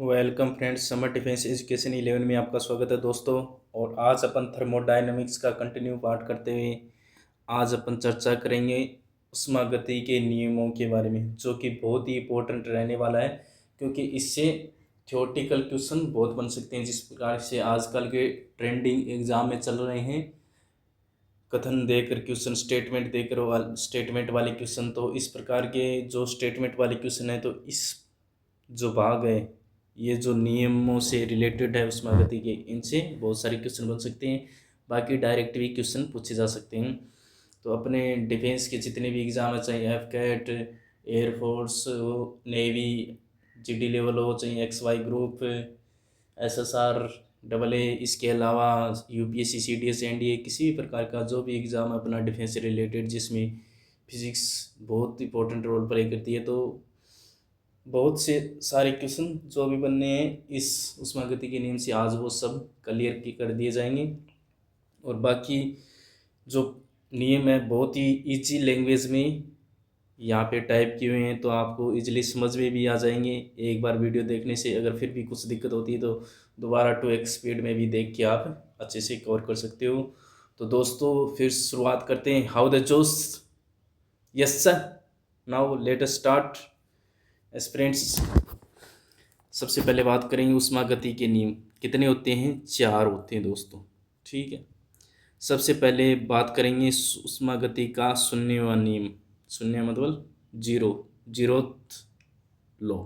Welcome friends, summer defence education 11 में आपका स्वागत है दोस्तों। और आज अपन थर्मोडायनेमिक्स का कंटिन्यू पार्ट करते हुए आज अपन चर्चा करेंगे उष्मागति के नियमों के बारे में, जो कि बहुत ही इंपॉर्टेंट रहने वाला है, क्योंकि इससे थ्योरेटिकल क्वेश्चन बहुत बन सकते हैं। जिस प्रकार से आजकल के ट्रेंडिंग एग्जाम में चल रहे हैं, कथन देकर क्वेश्चन, स्टेटमेंट वाले क्वेश्चन, तो इस प्रकार के जो स्टेटमेंट वाले क्वेश्चन है, तो इस जो भाग है, ये जो नियमों से रिलेटेड है उष्मागति के, इनसे बहुत सारे क्वेश्चन बन सकते हैं। बाकी डायरेक्ट भी क्वेश्चन पूछे जा सकते हैं। तो अपने डिफेंस के जितने भी एग्ज़ाम है, चाहे AFCAT, air force, navy, GD level हो, चाहे XY ग्रुप, SSR, AA, इसके अलावा UPSC, CDS, NDA, किसी भी प्रकार का जो भी एग्ज़ाम है अपना डिफेंस से रिलेटेड, जिसमें फिजिक्स बहुत इंपॉर्टेंट रोल प्ले करती है, तो बहुत से सारे क्वेश्चन जो भी बनने हैं इस उष्मागति के नियम से, आज वो सब क्लियर की कर दिए जाएंगे। और बाकी जो नियम है बहुत ही इजी लैंग्वेज में यहाँ पे टाइप किए हुए हैं, तो आपको इजीली समझ में भी आ जाएंगे। एक बार वीडियो देखने से अगर फिर भी कुछ दिक्कत होती है तो दोबारा 2x स्पीड में भी देख के आप अच्छे से कवर कर सकते हो। तो दोस्तों फिर शुरुआत करते हैं। हाउ द जोश, yes sir, now let us start. Friends, सबसे पहले बात करेंगे उष्मागति के नियम कितने होते हैं। 4 होते हैं दोस्तों, ठीक है। सबसे पहले बात करेंगे उष्मागति का शून्यवां नियम। शून्य मतलब जीरो, जीरोथ लॉ,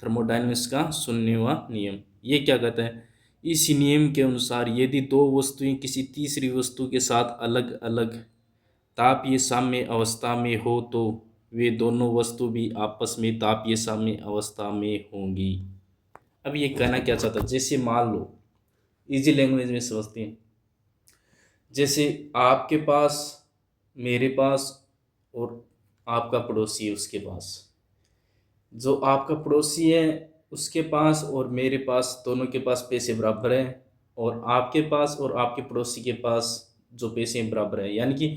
थर्मोडायनेमिक्स का शून्यवां नियम। ये क्या कहता है? इस नियम के अनुसार यदि दो वस्तुएं किसी तीसरी वस्तु के साथ अलग अलग तापीय साम्य अवस्था में हो, तो वे दोनों वस्तु भी आपस में तापीय साम्य अवस्था में होंगी। अब ये कहना क्या चाहता है? जैसे मान लो, इजी लैंग्वेज में समझते हैं, जैसे आपके पास, मेरे पास और आपका पड़ोसी है उसके पास। जो आपका पड़ोसी है उसके पास और मेरे पास, दोनों के पास पैसे बराबर हैं, और आपके पास और आपके पड़ोसी के पास जो पैसे हैं बराबर है। यानी कि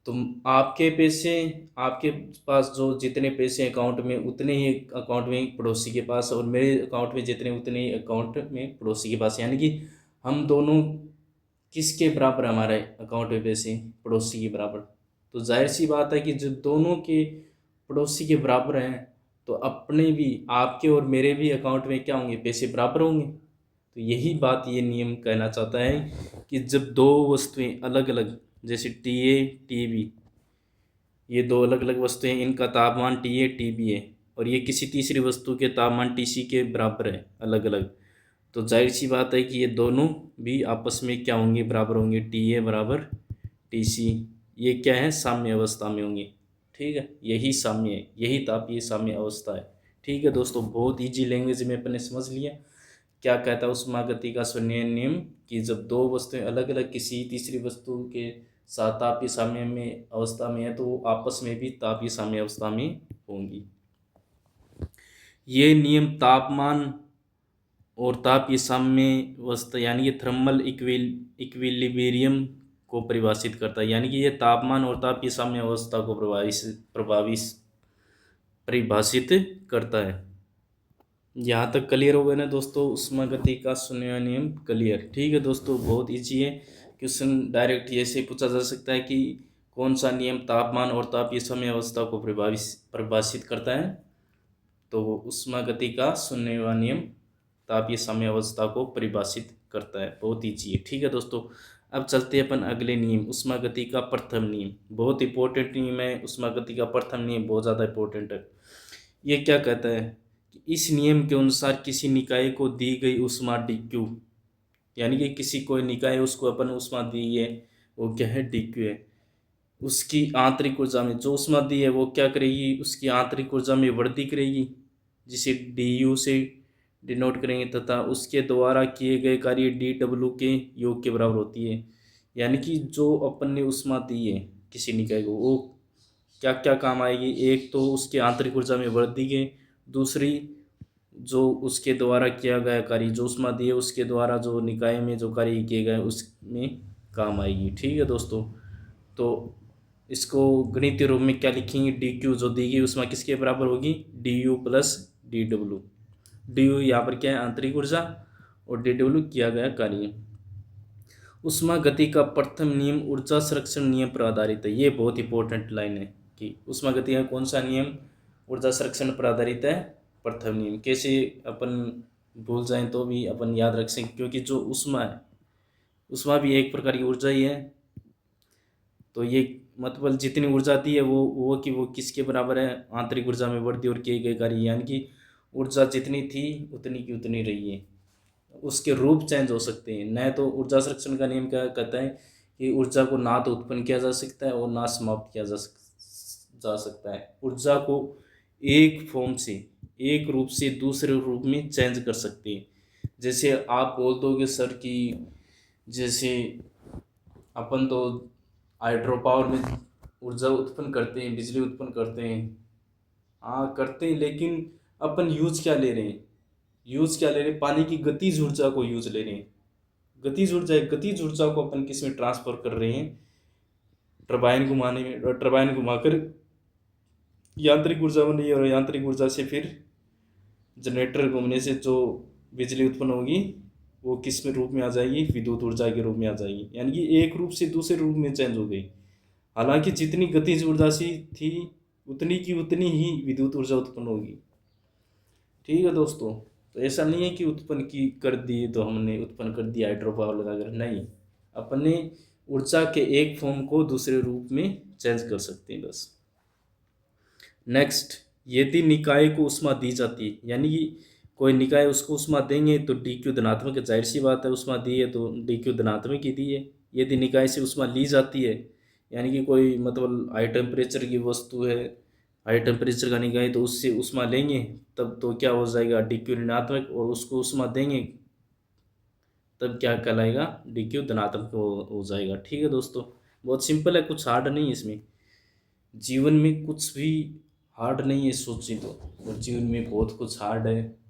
तुम, आपके पैसे, आपके पास जो जितने पैसे अकाउंट में उतने ही अकाउंट में पड़ोसी के पास, और मेरे अकाउंट में जितने उतने ही अकाउंट में पड़ोसी के पास। यानी कि हम दोनों किसके बराबर, हमारे अकाउंट में पैसे पड़ोसी के बराबर। तो जाहिर सी बात है कि जब दोनों के पड़ोसी के बराबर हैं, तो अपने भी, आपके और मेरे भी अकाउंट में क्या होंगे, पैसे बराबर होंगे। तो यही बात ये नियम कहना चाहता है कि जब दो वस्तुएं अलग अलग, जैसे TA TB, ये दो अलग अलग वस्तुएं, इनका तापमान TA TB है, और ये किसी तीसरी वस्तु के तापमान TC के बराबर है, अलग अलग, तो जाहिर सी बात है कि ये दोनों भी आपस में क्या होंगे, बराबर होंगे। TA बराबर TC, ये क्या है, साम्य अवस्था में होंगे। ठीक है, यही साम्य है, यही तापीय साम्य अवस्था है। ठीक है दोस्तों, बहुत इजी लैंग्वेज में अपने समझ लिया क्या कहता है उष्मागति का शून्य नियम, कि जब दो वस्तुएं अलग अलग किसी तीसरी वस्तु के साथ तापीय साम्य में अवस्था में है, तो वो आपस में भी तापीय साम्य अवस्था में होंगी। ये नियम तापमान और तापीय साम्य अवस्था, यानी कि थर्मल इक्विलिब्रियम को परिभाषित करता है। यानी कि ये तापमान और तापीय साम्य अवस्था को परिभाषित करता है। यहाँ तक क्लियर हो गया ना दोस्तों? उष्मागति का शून्य नियम क्लियर? ठीक है दोस्तों, बहुत इजी है। क्वेश्चन डायरेक्ट ऐसे पूछा जा सकता है कि कौन सा नियम तापमान और तापीय साम्य अवस्था को परिभाषित करता है? तो उष्मागति का शून्यवां नियम तापीय साम्य अवस्था को परिभाषित करता है। बहुत ईजी है। ठीक है दोस्तों, अब चलते हैं अपन अगले नियम, उष्मागति का प्रथम नियम। बहुत इंपॉर्टेंट नियम है उष्मागति का प्रथम नियम, बहुत ज़्यादा इंपॉर्टेंट है। ये क्या कहता है कि इस नियम के अनुसार किसी निकाय को दी गई उष्मा dq, यानी कि किसी कोई निकाय, उसको अपन उष्मा दी है, वो क्या है, dq है। उसकी आंतरिक ऊर्जा में जो उष्मा दी है वो क्या करेगी, उसकी आंतरिक ऊर्जा में वृद्धि करेगी, जिसे du से डिनोट करेंगे, तथा उसके द्वारा किए गए कार्य dw के योग के बराबर होती है। यानी कि जो अपन ने उष्मा दी है किसी निकाय को, वो क्या क्या काम आएगी? एक तो उसके आंतरिक ऊर्जा में वृद्धि के, दूसरी जो उसके द्वारा किया गया कार्य, जो उष्मा दी है उसके द्वारा जो निकाय में जो कार्य किए गए उसमें काम आएगी। ठीक है दोस्तों, तो इसको गणितीय रूप में क्या लिखेंगे, dq जो दी गई उष्मा किसके बराबर होगी, du plus dw। D you यहाँ पर क्या है, आंतरिक ऊर्जा, और डी डब्ल्यू किया गया कार्य। उष्मा गति का प्रथम नियम ऊर्जा संरक्षण नियम पर आधारित है। ये बहुत इंपॉर्टेंट लाइन है कि उष्मा गति का कौन सा नियम ऊर्जा संरक्षण पर आधारित है, प्रथम नियम। कैसे अपन भूल जाएं तो भी अपन याद रख सकें, क्योंकि जो उष्मा है, उष्मा भी एक प्रकार की ऊर्जा ही है। तो ये मतलब जितनी ऊर्जा दी है वो किसके बराबर है, आंतरिक ऊर्जा में वृद्धि और किए गए कार्य, यानी कि ऊर्जा जितनी थी उतनी की उतनी रही है। उसके रूप चेंज हो सकते हैं। न तो ऊर्जा संरक्षण का नियम क्या कहता है कि ऊर्जा को ना तो उत्पन्न किया जा सकता है और ना समाप्त किया जा सकता है। ऊर्जा को एक फॉर्म से, एक रूप से दूसरे रूप में चेंज कर सकते हैं। जैसे आप बोल दोगे सर कि जैसे अपन तो हाइड्रो पावर में ऊर्जा उत्पन्न करते हैं, बिजली उत्पन्न करते हैं। हाँ करते हैं, लेकिन अपन यूज क्या ले रहे हैं, यूज क्या ले रहे हैं, पानी की गतिज ऊर्जा को यूज ले रहे हैं। गतिज ऊर्जा को अपन किस में ट्रांसफर कर रहे हैं, टरबाइन घुमाने में, और टरबाइन घुमाकर यांत्रिक ऊर्जा बन रही है, और यांत्रिक ऊर्जा से फिर जनरेटर घूमने से जो बिजली उत्पन्न होगी वो किस में रूप में आ जाएगी, विद्युत ऊर्जा के रूप में आ जाएगी। यानी कि एक रूप से दूसरे रूप में चेंज हो गई। हालांकि जितनी गतिज ऊर्जा सी थी उतनी की उतनी ही विद्युत ऊर्जा उत्पन्न होगी। ठीक है दोस्तों, तो ऐसा नहीं है कि उत्पन्न की कर दी तो हमने उत्पन्न कर दिया हाइड्रो पावर लगाकर, नहीं, अपने ऊर्जा के एक फॉर्म को दूसरे रूप में चेंज कर सकते हैं बस। नेक्स्ट, यदि निकाय को उष्मा दी जाती है, यानी कि कोई निकाय उसको उष्मा देंगे तो डी क्यू धनात्मक, जाहिर सी बात है, उष्मा दी है तो डी क्यू धनात्मक ही दी है। यदि निकाय से उष्मा ली जाती है, यानी कि कोई मतलब हाई टेम्परेचर की वस्तु है, हाई टेम्परेचर का निकाय, तो उससे उष्मा लेंगे तब तो क्या हो जाएगा, डी क्यू ऋणात्मक, और उसको उष्मा देंगे तब क्या कहलाएगा, डी क्यू धनात्मक हो जाएगा। ठीक है दोस्तों, बहुत सिंपल है, कुछ हार्ड नहीं है इसमें। जीवन में कुछ भी हार्ड नहीं है सोचे तो, और जीवन में बहुत कुछ हार्ड है।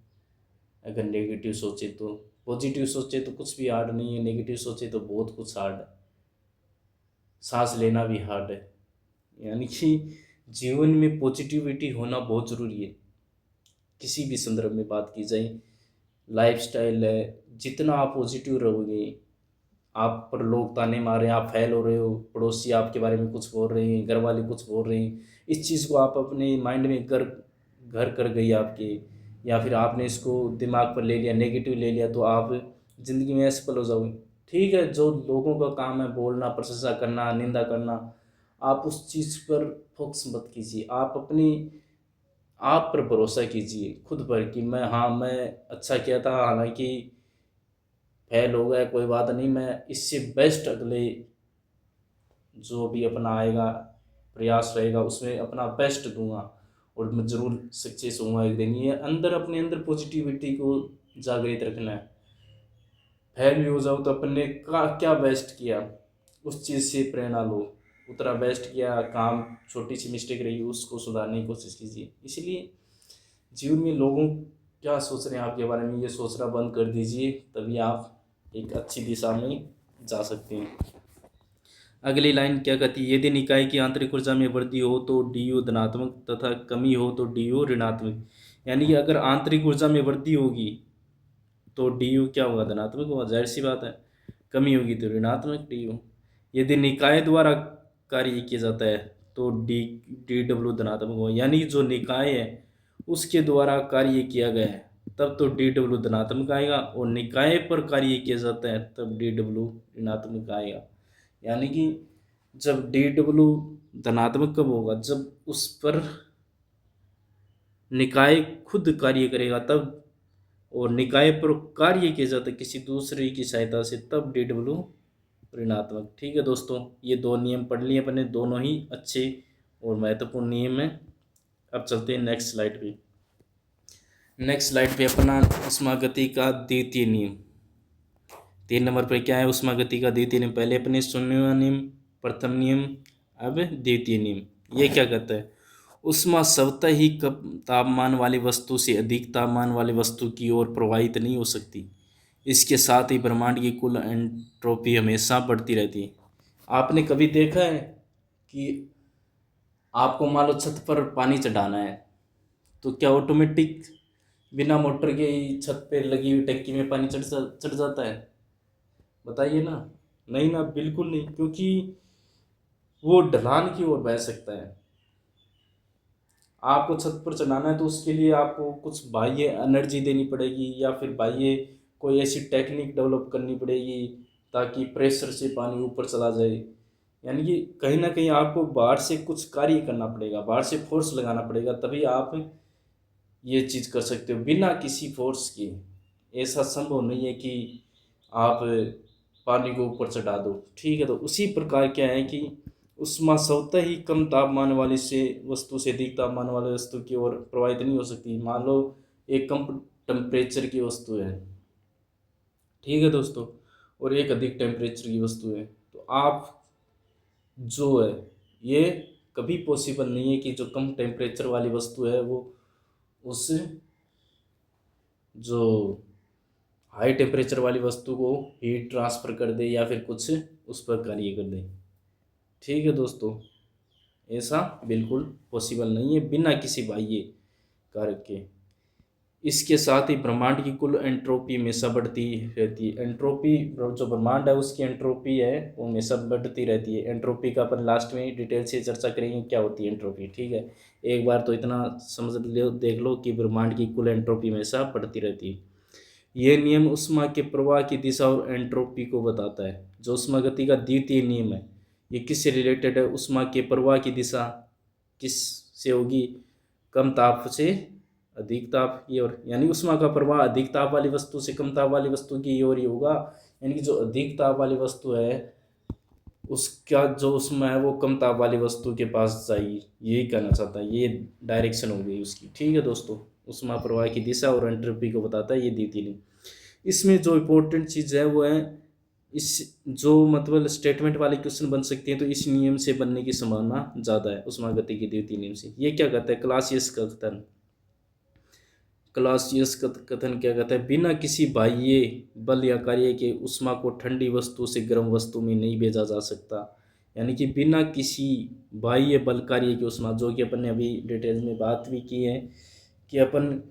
अगर नेगेटिव सोचे तो, पॉजिटिव सोचे तो कुछ भी हार्ड नहीं है, नेगेटिव सोचे तो बहुत कुछ हार्ड है। सांस लेना भी हार्ड है। यानी कि जीवन में पॉजिटिविटी होना बहुत ज़रूरी है। किसी भी संदर्भ में बात की जाए, लाइफस्टाइल है, जितना आप पॉजिटिव रहोगे, आप पर लोग ताने मार रहे हैं, आप फेल हो रहे हो, पड़ोसी आपके बारे में कुछ बोल रहे हैं, घर वाले कुछ बोल रहे हैं, इस चीज़ को आप अपने माइंड में घर कर गई आपके, या फिर आपने इसको दिमाग पर ले लिया, नेगेटिव ले लिया, तो आप ज़िंदगी में असफल हो जाओगे। ठीक है, जो लोगों का काम है बोलना, प्रशंसा करना, निंदा करना, आप उस चीज़ पर फोकस मत कीजिए। आप पर भरोसा कीजिए खुद पर कि मैं अच्छा किया था, हालांकि फेल हो गया, कोई बात नहीं, मैं इससे बेस्ट अगले जो भी अपना आएगा प्रयास रहेगा उसमें अपना बेस्ट दूंगा, और मैं ज़रूर सक्सेस होऊंगा एक दिन। ये अंदर अपने अंदर पॉजिटिविटी को जागृत रखना है। फेल भी हो जाओ तो अपने का क्या बेस्ट किया, उस चीज़ से प्रेरणा लो। उतना बेस्ट किया काम, छोटी सी मिस्टेक रही उसको सुधारने की कोशिश कीजिए। इसलिए जीवन में लोगों क्या सोच रहे हैं आपके बारे में, ये सोचना बंद कर दीजिए, तभी आप एक अच्छी दिशा में जा सकते हैं। अगली लाइन क्या कहती है, यदि निकाय की आंतरिक ऊर्जा में वृद्धि हो तो डी यू धनात्मक तथा कमी हो तो डी यू ऋणात्मक। यानी कि अगर आंतरिक ऊर्जा में वृद्धि होगी तो डी यू क्या होगा, धनात्मक होगा, जाहिर सी बात है। कमी होगी तो ऋणात्मक डी यू। यदि निकाय द्वारा कार्य किया जाता है तो डी डी डब्ल्यू धनात्मक होगा, यानी कि जो निकाय है उसके द्वारा कार्य किया गया है तब तो डी डब्ल्यू धनात्मक आएगा, और निकाय पर कार्य किया जाता है तब डी डब्ल्यू ऋणात्मक आएगा। यानी कि जब डी डब्ल्यू धनात्मक कब होगा, जब उस पर निकाय खुद कार्य करेगा तब, और निकाय पर कार्य किया जाता है किसी दूसरे की सहायता से, तब डी डब्ल्यू ऋणात्मक। ठीक है दोस्तों, ये दो नियम पढ़ लिए अपने, दोनों ही अच्छे और महत्वपूर्ण नियम हैं। अब चलते हैं नेक्स्ट स्लाइड पे। नेक्स्ट स्लाइड पे अपना उष्मागति का द्वितीय नियम, 3 नंबर पर क्या है, उष्मागति का द्वितीय नियम। पहले अपने शून्यवां नियम, प्रथम नियम, अब द्वितीय नियम। ये क्या कहता है, उष्मा स्वतः ही कम तापमान वाली वस्तु से अधिक तापमान वाली वस्तु की ओर प्रवाहित नहीं हो सकती। इसके साथ ही ब्रह्मांड की कुल एंट्रोपी हमेशा बढ़ती रहती है। आपने कभी देखा है कि आपको मान लो छत पर पानी चढ़ाना है तो क्या ऑटोमेटिक बिना मोटर के ही छत पे लगी हुई टंकी में पानी चढ़ जाता है? बताइए ना। नहीं ना, बिल्कुल नहीं, क्योंकि वो ढलान की ओर बह सकता है। आपको छत पर चढ़ाना है तो उसके लिए आपको कुछ बाह्य एनर्जी देनी पड़ेगी, या फिर बाह्य कोई ऐसी टेक्निक डेवलप करनी पड़ेगी ताकि प्रेशर से पानी ऊपर चला जाए। यानी कि कहीं ना कहीं आपको बाहर से कुछ कार्य करना पड़ेगा, बाहर से फोर्स लगाना पड़ेगा, तभी आप ये चीज़ कर सकते हो। बिना किसी फोर्स के ऐसा संभव नहीं है कि आप पानी को ऊपर चढ़ा दो। ठीक है, तो उसी प्रकार क्या है कि उष्मा स्वतः ही कम तापमान वाली से वस्तु से अधिक तापमान वाली वस्तु की ओर प्रवाहित नहीं हो सकती। मान लो एक कम टेम्परेचर की वस्तु है, ठीक है दोस्तों, और एक अधिक टेम्परेचर की वस्तु है, तो आप जो है, ये कभी पॉसिबल नहीं है कि जो कम टेम्परेचर वाली वस्तु है वो उस जो हाई टेम्परेचर वाली वस्तु को हीट ट्रांसफ़र कर दे या फिर कुछ उस पर कार्य कर दे। ठीक है दोस्तों, ऐसा बिल्कुल पॉसिबल नहीं है बिना किसी बाह्य कारक के। इसके साथ ही ब्रह्मांड की कुल एंट्रोपी हमेशा बढ़ती रहती है। एंट्रोपी, जो ब्रह्मांड है उसकी एंट्रोपी है वो हमेशा बढ़ती रहती है। एंट्रोपी का अपन लास्ट में डिटेल से चर्चा करेंगे क्या होती है एंट्रोपी। ठीक है, एक बार तो इतना समझ लो, देख लो कि ब्रह्मांड की कुल एंट्रोपी हमेशा बढ़ती रहती है। यह नियम ऊष्मा के प्रवाह की दिशा और एंट्रोपी को बताता है। जो ऊष्मा गति का द्वितीय नियम है, ये किससे रिलेटेड है? ऊष्मा के प्रवाह की दिशा किस से होगी? कम ताप से अधिक ताप की ओर, यानी ऊष्मा का प्रवाह अधिक ताप वाली वस्तु से कम ताप वाली वस्तु की ओर ही होगा। यानी कि जो अधिक ताप वाली वस्तु है उसका जो ऊष्मा है वो कम ताप वाली वस्तु के पास जाएगी, यही कहना चाहता है। ये डायरेक्शन हो गई उसकी। ठीक है दोस्तों, ऊष्मा प्रवाह की दिशा और एंट्रोपी को बताता है ये द्वितीय नियम। इसमें जो इम्पोर्टेंट चीज़ है वो है, इस जो मतलब स्टेटमेंट वाले क्वेश्चन बन सकते हैं तो इस नियम से बनने की संभावना ज़्यादा है, उष्मा गति के द्वितीय नियम से। ये क्या कहता है? क्लासियस का कथन। क्लासियस कथन क्या कहता है? बिना किसी बाह्य बल या कार्य के ऊष्मा को ठंडी वस्तु से गर्म वस्तु में नहीं भेजा जा सकता। यानी कि बिना किसी बाह्य बल कार्य के ऊष्मा, जो कि अपन ने अभी डिटेल में बात भी की है कि अपन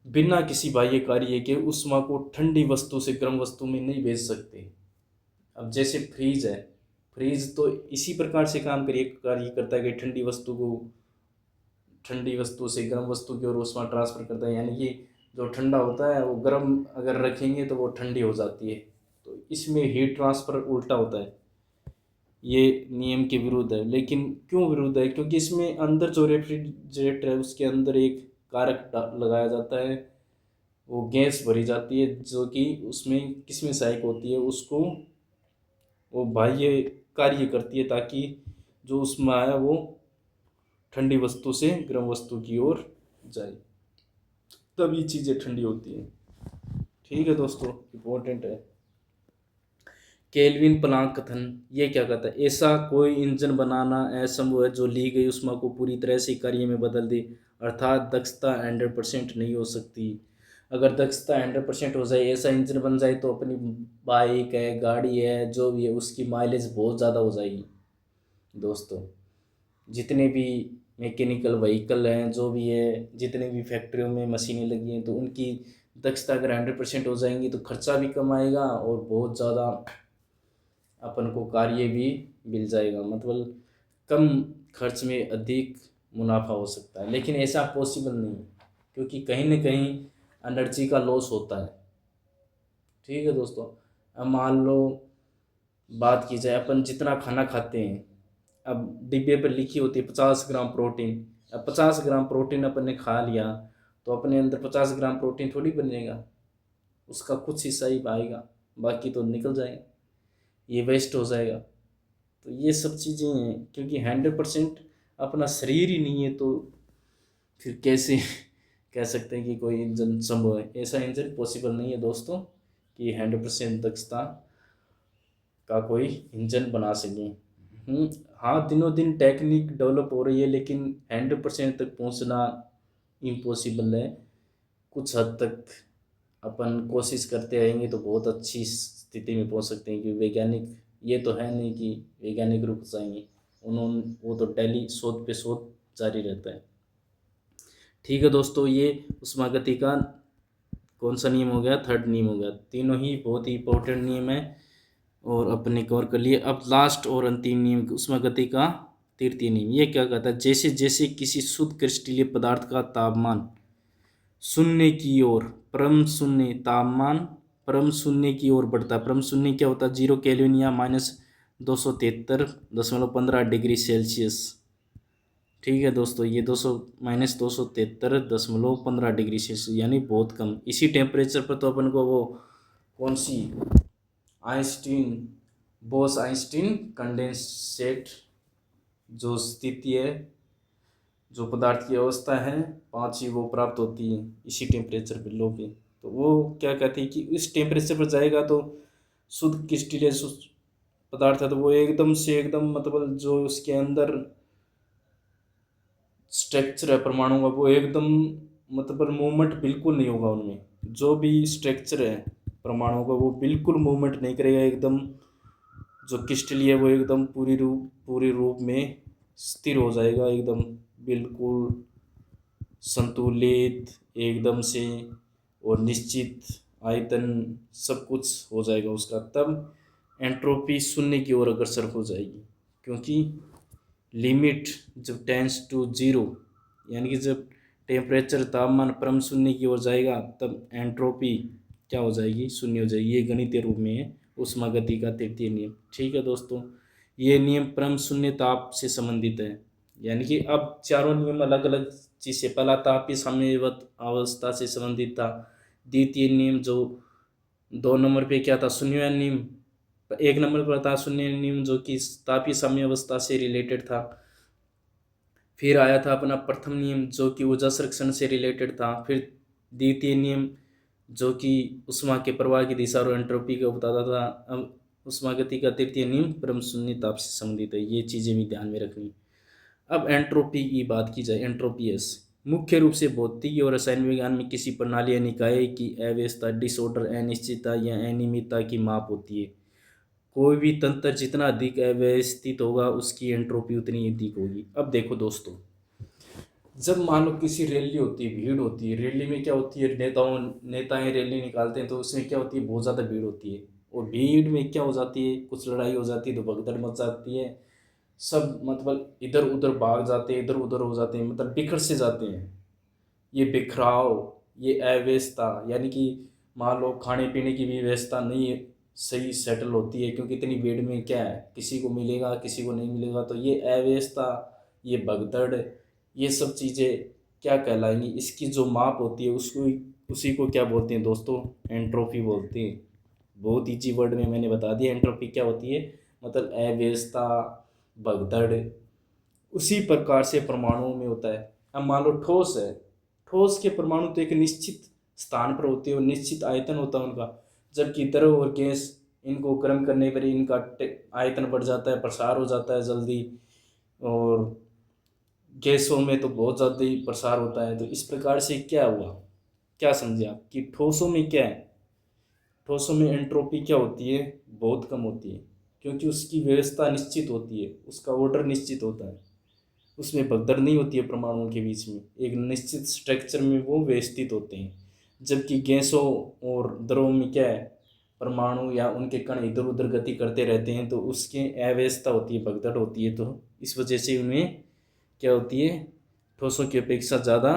बिना किसी बाह्य कार्य के ऊष्मा को ठंडी वस्तु से गर्म वस्तु में नहीं भेज सकते। अब जैसे फ्रीज है, फ्रीज तो इसी प्रकार से कार्य करता है कि ठंडी वस्तु से गर्म वस्तु की ओर ऊष्मा ट्रांसफर करता है। यानी कि जो ठंडा होता है वो गर्म अगर रखेंगे तो वो ठंडी हो जाती है। तो इसमें हीट ट्रांसफर उल्टा होता है, ये नियम के विरुद्ध है। लेकिन क्यों विरुद्ध है? क्योंकि इसमें अंदर जो रेफ्रिजरेटर है उसके अंदर एक कारक लगाया जाता है, वो गैस भरी जाती है जो कि उसमें किसमें सहायक होती है, उसको वो बाह्य कार्य करती है ताकि जो उसमें आया वो ठंडी वस्तु से गर्म वस्तु की ओर जाए, तभी चीज़ें ठंडी होती हैं। ठीक है दोस्तों, इम्पोर्टेंट है। केल्विन प्लांक कथन ये क्या कहता है? ऐसा कोई इंजन बनाना असंभव है जो ली गई ऊष्मा को पूरी तरह से कार्य में बदल दे, अर्थात दक्षता 100% नहीं हो सकती। अगर दक्षता 100% हो जाए, ऐसा इंजन बन जाए, तो अपनी बाइक है, गाड़ी है, जो भी है, उसकी माइलेज बहुत ज़्यादा हो जाएगी दोस्तों। जितने भी मैकेनिकल व्हीकल हैं, जो भी है, जितने भी फैक्ट्रियों में मशीनें लगी हैं, तो उनकी दक्षता अगर 100% हो जाएंगी तो खर्चा भी कम आएगा और बहुत ज़्यादा अपन को कार्य भी मिल जाएगा। मतलब कम खर्च में अधिक मुनाफा हो सकता है। लेकिन ऐसा पॉसिबल नहीं है क्योंकि कहीं ना कहीं एनर्जी का लॉस होता है। ठीक है दोस्तों, अब मान लो बात की जाए, अपन जितना खाना खाते हैं, अब डिब्बे पर लिखी होती है 50 ग्राम प्रोटीन। अब 50 ग्राम प्रोटीन अपन ने खा लिया तो अपने अंदर 50 ग्राम प्रोटीन थोड़ी बनेगा, उसका कुछ हिस्सा ही आएगा, बाकी तो निकल जाएगा, ये वेस्ट हो जाएगा। तो ये सब चीज़ें हैं, क्योंकि 100% अपना शरीर ही नहीं है तो फिर कैसे कह सकते हैं कि कोई इंजन संभव है? ऐसा इंजन पॉसिबल नहीं है दोस्तों कि 100% दक्षता का कोई इंजन बना सकें। हाँ, दिनों दिन टेक्निक डेवलप हो रही है लेकिन 100% तक पहुंचना इम्पॉसिबल है। कुछ हद तक अपन कोशिश करते रहेंगे तो बहुत अच्छी स्थिति में पहुंच सकते हैं, क्योंकि वैज्ञानिक ये तो है नहीं कि वैज्ञानिक रुक जाएंगे, वो तो डेली शोध पे शोध जारी रहता है। ठीक है दोस्तों, ये उष्मागति का कौन सा नियम हो गया, थर्ड नियम हो गया। तीनों ही बहुत ही इंपॉर्टेंट नियम है और अपने कवर कर लिए। अब लास्ट और अंतिम नियम उष्मागति का तृतीय नियम, ये क्या कहता है, जैसे जैसे किसी शुद्ध क्रिस्टलीय पदार्थ का तापमान शून्य की ओर परम शून्य तापमान परम शून्य की ओर बढ़ता है। परम शून्य क्या होता है, 0 केल्विन या -273.15 डिग्री सेल्सियस। ठीक है दोस्तों, ये 273.15 डिग्री सेल्सियस यानी बहुत कम। इसी टेम्परेचर पर तो अपन को वो कौन सी आइंस्टीन बोस आइंस्टीन कंडेंसेट जो स्थिति है, जो पदार्थ की अवस्था है पांच ही, वो प्राप्त होती है इसी टेम्परेचर पर लो पे। तो वो क्या कहते हैं कि इस टेम्परेचर पर जाएगा तो शुद्ध क्रिस्टलीय पदार्थ है, तो वो एकदम से एकदम मतलब जो उसके अंदर स्ट्रक्चर है परमाणु का वो एकदम मतलब मूवमेंट बिल्कुल नहीं होगा उनमें। जो भी स्ट्रक्चर है परमाणु का वो बिल्कुल मूवमेंट नहीं करेगा, एकदम जो क्रिस्टलीय है वो एकदम पूरी रूप में स्थिर हो जाएगा, एकदम बिल्कुल संतुलित एकदम से, और निश्चित आयतन सब कुछ हो जाएगा उसका। तब एंट्रोपी शून्य की ओर अग्रसर हो जाएगी, क्योंकि लिमिट जब टेंस टू 0 यानी कि जब टेम्परेचर तापमान परम शून्य की ओर जाएगा तब एंट्रोपी क्या हो जाएगी, शून्य हो जाएगी। ये गणितीय रूप में है उष्मागति का तृतीय नियम। ठीक है दोस्तों, ये नियम परम शून्य ताप से संबंधित है। यानी कि अब चारों नियम अलग अलग चीज़ से, पहला तापीय साम्यवस्थ अवस्था से संबंधित था। द्वितीय नियम जो 2 नंबर पे क्या था, शून्य नियम। 1 नंबर पर था शून्य नियम जो कि तापीय साम्यावस्था से रिलेटेड था। फिर आया था अपना प्रथम नियम जो कि ऊर्जा संरक्षण से रिलेटेड था। फिर द्वितीय नियम जो कि उष्मा के प्रवाह की दिशा और एंट्रोपी को बताता था। अब उष्मागति का तृतीय नियम परम शून्य ताप से संबंधित है। ये चीज़ें भी ध्यान में रखनी। अब एंट्रोपी की बात की जाए, एंट्रोपीएस मुख्य रूप से भौतिकी और रसायन विज्ञान में किसी प्रणाली या निकाय की अव्यवस्था, डिसऑर्डर, अनिश्चितता या अनियमितता की माप होती है। कोई भी तंत्र जितना अधिक अव्यवस्थित होगा उसकी एंट्रोपी उतनी अधिक होगी। अब देखो दोस्तों, जब मान लो किसी रैली होती है, भीड़ होती है, रैली में क्या होती है, नेताएं रैली निकालते हैं तो उसमें क्या होती है, बहुत ज़्यादा भीड़ होती है। और भीड़ में क्या हो जाती है, कुछ लड़ाई हो जाती है तो भगदड़ मच जाती है, सब मतलब इधर उधर भाग जाते हैं, इधर उधर हो जाते हैं, मतलब बिखर से जाते हैं। ये बिखराव, ये अव्यवस्था, यानी कि मान लो खाने पीने की भी व्यवस्था नहीं है, सही सेटल होती है, क्योंकि इतनी भीड़ में क्या है, किसी को मिलेगा किसी को नहीं मिलेगा। तो ये अव्यवस्था, ये भगदड़, ये सब चीज़ें क्या कहलाएंगी, इसकी जो माप होती है उसको, उसी को क्या बोलते हैं दोस्तों, एंट्रोपी बोलते हैं। बहुत ईजी वर्ड में मैंने बता दिया एंट्रोपी क्या होती है, मतलब अव्यवस्था, भगदड़। उसी प्रकार से परमाणुओं में होता है। अब मान लो ठोस है, ठोस के परमाणु तो एक निश्चित स्थान पर होते हैं और निश्चित आयतन होता है उनका, जबकि द्रव और गैस, इनको गर्म करने पर इनका आयतन बढ़ जाता है, प्रसार हो जाता है जल्दी, और गैसों में तो बहुत ज़्यादा ही प्रसार होता है। तो इस प्रकार से क्या हुआ, क्या समझे आप कि ठोसों में क्या है, ठोसों में एंट्रोपी क्या होती है, बहुत कम होती है, क्योंकि उसकी व्यवस्था निश्चित होती है, उसका ऑर्डर निश्चित होता है, उसमें भगदड़ नहीं होती है परमाणुओं के बीच में, एक निश्चित स्ट्रक्चर में वो व्यवस्थित होते हैं। जबकि गैसों और द्रवों में क्या है, परमाणु या उनके कण इधर उधर गति करते रहते हैं, तो उसके अव्यवस्था होती है, भगदड़ होती है। तो इस वजह से उनमें क्या होती है, ठोसों की अपेक्षा ज़्यादा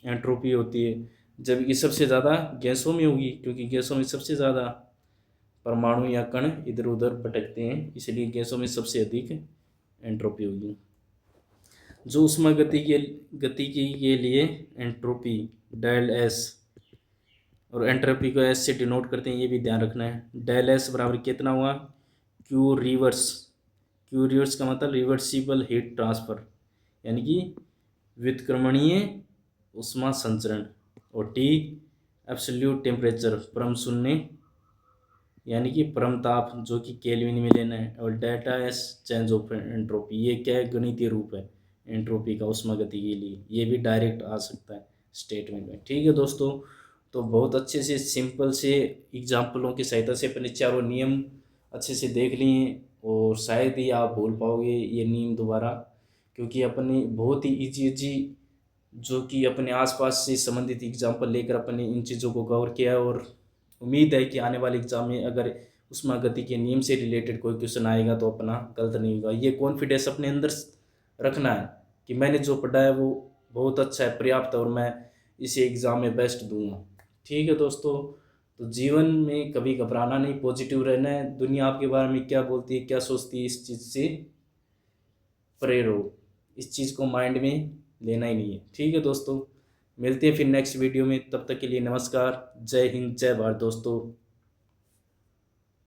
एंट्रोपी होती है। जबकि सबसे ज़्यादा गैसों में होगी, क्योंकि गैसों में सबसे ज़्यादा परमाणु या कण इधर उधर भटकते हैं, इसलिए गैसों में सबसे अधिक एंट्रोपी होगी। जो उष्मा गतिकी के लिए एंट्रोपी डेल एस और एंट्रोपी को एस से डिनोट करते हैं, ये भी ध्यान रखना है। डेल एस बराबर कितना हुआ, क्यू रिवर्स। क्यू रिवर्स का मतलब रिवर्सिबल हीट ट्रांसफर, यानी कि व्युत्क्रमणीय उष्मा संचरण। और टी एब्सोल्यूट टेम्परेचर, परम शून्य यानी कि परम ताप जो कि केल्विन में लेना है। और delta S change of entropy, ये क्या है, गणितीय रूप है एंट्रोपी का उष्मागति के लिए, ये भी डायरेक्ट आ सकता है स्टेटमेंट में। ठीक है दोस्तों, तो बहुत अच्छे से सिंपल से एग्जाम्पलों की सहायता से अपने चारों नियम अच्छे से देख लिए, और शायद ही आप भूल पाओगे ये नियम दोबारा, क्योंकि अपने बहुत ही ईजी जो कि अपने आसपास से संबंधित एग्जाम्पल लेकर अपने इन चीज़ों को कवर किया है। और उम्मीद है कि आने वाले एग्जाम में अगर उष्मागति के नियम से रिलेटेड कोई क्वेश्चन आएगा तो अपना गलत नहीं होगा। ये कॉन्फिडेंस अपने अंदर रखना है कि मैंने जो पढ़ा है वो बहुत अच्छा है, पर्याप्त है, और मैं इसे एग्ज़ाम में बेस्ट दूंगा। ठीक है दोस्तों, तो जीवन में कभी घबराना नहीं, पॉजिटिव रहना है। दुनिया आपके बारे में क्या बोलती है, क्या सोचती है, इस चीज़ से परे रहो। इस चीज़ को माइंड में लेना ही नहीं है। ठीक है दोस्तों, मिलते हैं फिर नेक्स्ट वीडियो में। तब तक के लिए नमस्कार, जय हिंद, जय भारत दोस्तों।